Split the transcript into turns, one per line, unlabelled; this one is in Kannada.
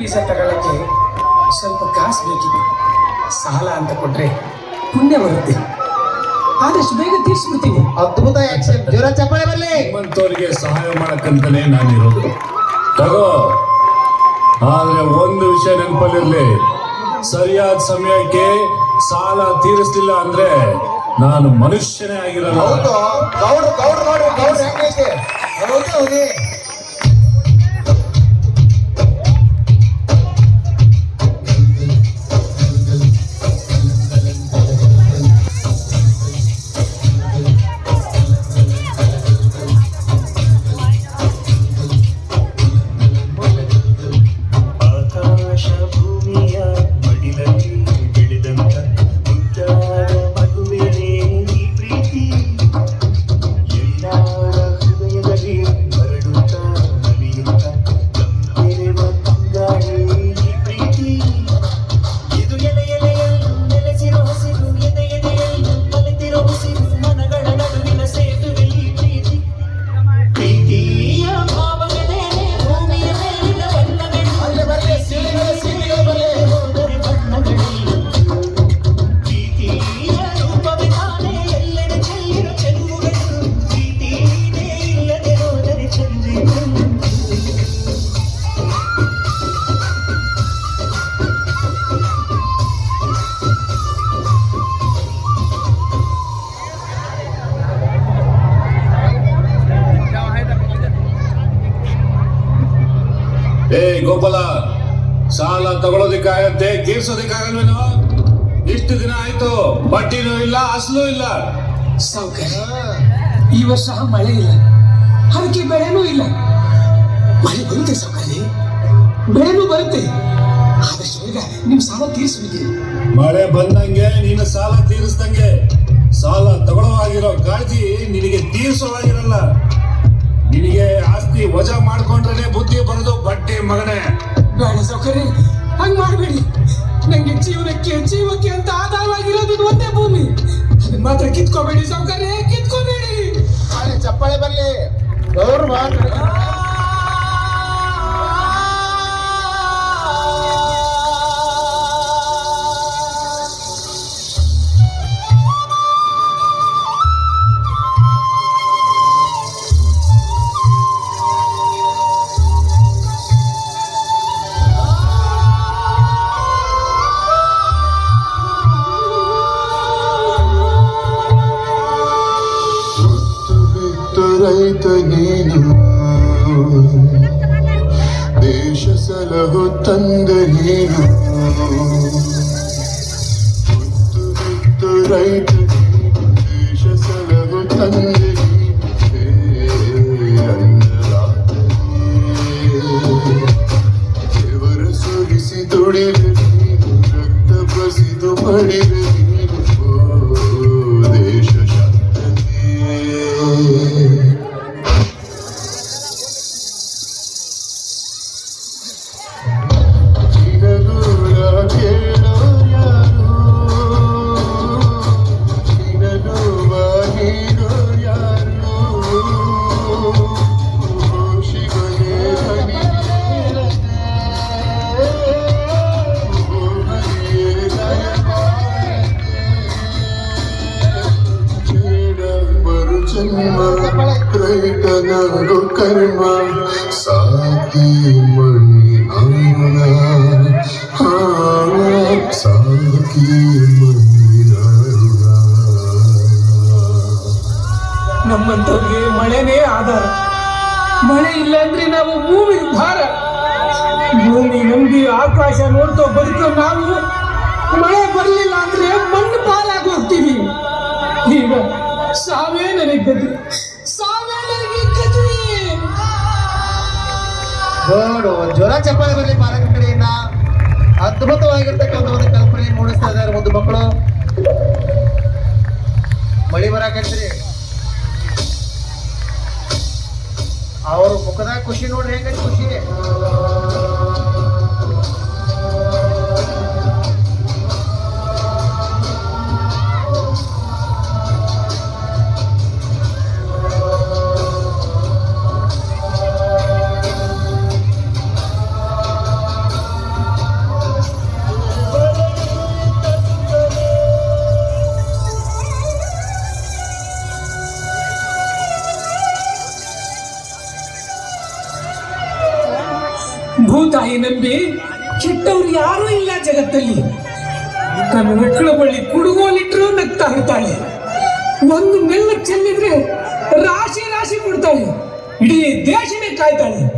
ಬೀಜ ತಗೊಳ್ಳಕ್ಕೆ ಸ್ವಲ್ಪ ಕಾಸು ಬೇಕಿತ್ತು. ಸಾಲ ಅಂತ ಕೊಟ್ರೆ ಪುಣ್ಯ ಬರುತ್ತೆ, ಆದಷ್ಟು ಬೇಗ ತೀರ್ಸ್ಬಿಡ್ತೀನಿ.
ಅದ್ಭುತ ಆಕ್ಷನ್, ಜೋರ ಚಪ್ಪಾಳೆ ಬರಲಿ.
ನಿಮ್ಮಂತವ್ರಿಗೆ ಸಹಾಯ ಮಾಡಕ್ಕಂತಾನೆ ನಾನಿರೋದು. ತಗೋ, ಆದ್ರೆ ಒಂದು ವಿಷಯ ನೆನಪಲ್ಲಿರ್ಲಿ, ಸರಿಯಾದ ಸಮಯಕ್ಕೆ ಸಾಲ ತೀರಿಸ್ಲಿಲ್ಲ ಅಂದ್ರೆ ನಾನು ಮನುಷ್ಯನೇ ಆಗಿರಲ್ಲ.
ಹೌದು, ಗೌಡ್ರು ಗೌಡ್ರು ನೋಡಿ, ಗೌಡ್ರು ಹೆಂಗೈತೆ. ಹೌದು ಹೌದೇ.
ಗೋಪಾಲ, ಸಾಲ ತಗೊಳ್ಳೋದಿಕ್ಕಾಗತ್ತೆ, ತೀರ್ಸೋದಿಕ್ಕಾಗಲ್ವೇನೋ? ಇಷ್ಟು ದಿನ ಆಯ್ತು, ಬಡ್ಡಿನೂ ಇಲ್ಲ, ಅಸಲು ಇಲ್ಲ.
ಸಾವುಕಾರ, ಈ ವರ್ಷ ಮಳೆ ಇಲ್ಲ, ಅದಕ್ಕೆ ಬೆಳೆನೂ ಇಲ್ಲ. ಮಳೆ ಬರುತ್ತೆ ಸಾವುಕಾರಿ, ಬೆಳೆನೂ ಬರುತ್ತೆ. ಆದಷ್ಟು ಬೇಗ ನಿಮ್ ಸಾಲ ತೀರಿಸ್ಬಿಡಿ.
ಮಳೆ ಬಂದಂಗೆ ನೀನು ಸಾಲ ತೀರಿಸ್ದಂಗೆ. ಸಾಲ ತಗೊಳ್ಳೋವಾಗಿರೋ ಕಾಳಜಿ ನಿನಗೆ ತೀರಿಸೋವಾಗಿರಲ್ಲ. ನಿನಗೆ ಆಸ್ತಿ ವಜಾ ಮಾಡ್ಕೊಂಡ್ರೆ ಬುದ್ಧಿ ಬರೋದು ಬಡ್ಡಿ ಮಗನೇ.
ಬೇಡ ಸಾವುಕಾರಿ, ಹಂಗ್ ಮಾಡಬೇಡಿ. ನಂಗೆ ಜೀವಕ್ಕೆ ಅಂತ ಆಧಾರವಾಗಿರೋದು ಇದು ಒಂದೇ ಭೂಮಿ. ಅದನ್ನ ಮಾತ್ರ ಕಿತ್ಕೋಬೇಡಿ ಸಾವುಕಾರಿ, ಕಿತ್ಕೋಬೇಡಿ.
ಚಪ್ಪಾಳೆ ಬರ್ಲಿ. ಗೌಡ್ರು ಮಾತ್ರ
ರೈತ ನೀನು, ದೇಶ ಸಲಹು ತಂದ ನೀನು. ರೈತ ನೀನು, ದೇಶ ಸಲಹು ತಂದ ದೇವರ ಸುರಿಸಿ ದುಡಿದ ನೀನು, ರಕ್ತ ಬಸಿದು ಮಡಿದ ನೀನು. ದೇಶ ರೈತನಗು ಕರ್ಮ ಸಾಕಿ ಮಣ್ಣಿನ ಸಾಕಿ ಮಣ್ಣಿನ.
ನಮ್ಮಂತವ್ರಿಗೆ ಮಳೆನೇ ಆಧಾರ. ಮಳೆ ಇಲ್ಲ ಅಂದ್ರೆ ನಾವು ಭೂಮಿ ಭಾರ. ಭೂಮಿ ನಂಬಿ ಆಕಾಶ ನೋಡ್ತೋ ಬದುಕೋ ನಾವು ಮಳೆ ಬರಲಿಲ್ಲ ಅಂದ್ರೆ ಮಣ್ಣು ಪಾಲಾಗಿ ಹೋಗ್ತೀವಿ. ಈಗ ಸಾವೇ ನನಗೆ ಗತಿ, ಸಾವೇ ನನಗೆ ಗತಿ.
ಗೌಡ್ರು ಜೋರ ಚಪ್ಪಾಳೆ ಬರಲಿ. ಪಾಲಕ ಕಡೆಯಿಂದ ಅದ್ಭುತವಾಗಿರ್ತಕ್ಕಂಥ ಒಂದು ಕಲ್ಪನೆ ಮೂಡಿಸ್ತಾ ಇದ್ದಾರೆ ಒಂದು ಮಕ್ಕಳು. ಮಳಿ ಬರಾಕತ್ರಿ, ಅವ್ರ ಮುಖದಾಗ ಖುಷಿ ನೋಡ್ರಿ, ಹೆಂಗೈತಿ ಖುಷಿ.
ಭೂತಾಯಿ ನಂಬಿ ಕೆಟ್ಟವ್ರು ಯಾರೂ ಇಲ್ಲ ಜಗತ್ತಲ್ಲಿ. ತನ್ನ ಮಕ್ಕಳ ಬಳಿ ಕುಡುಗೋಲಿಟ್ರು ನಗ್ತಾ ಇರ್ತಾಳೆ. ಒಂದು ಮೆಲ್ಲ ಚೆಲ್ಲಿದ್ರೆ ರಾಶಿ ರಾಶಿ ಕೊಡ್ತಾಳೆ. ಇಡೀ ದೇಶನೇ ಕಾಯ್ತಾಳೆ.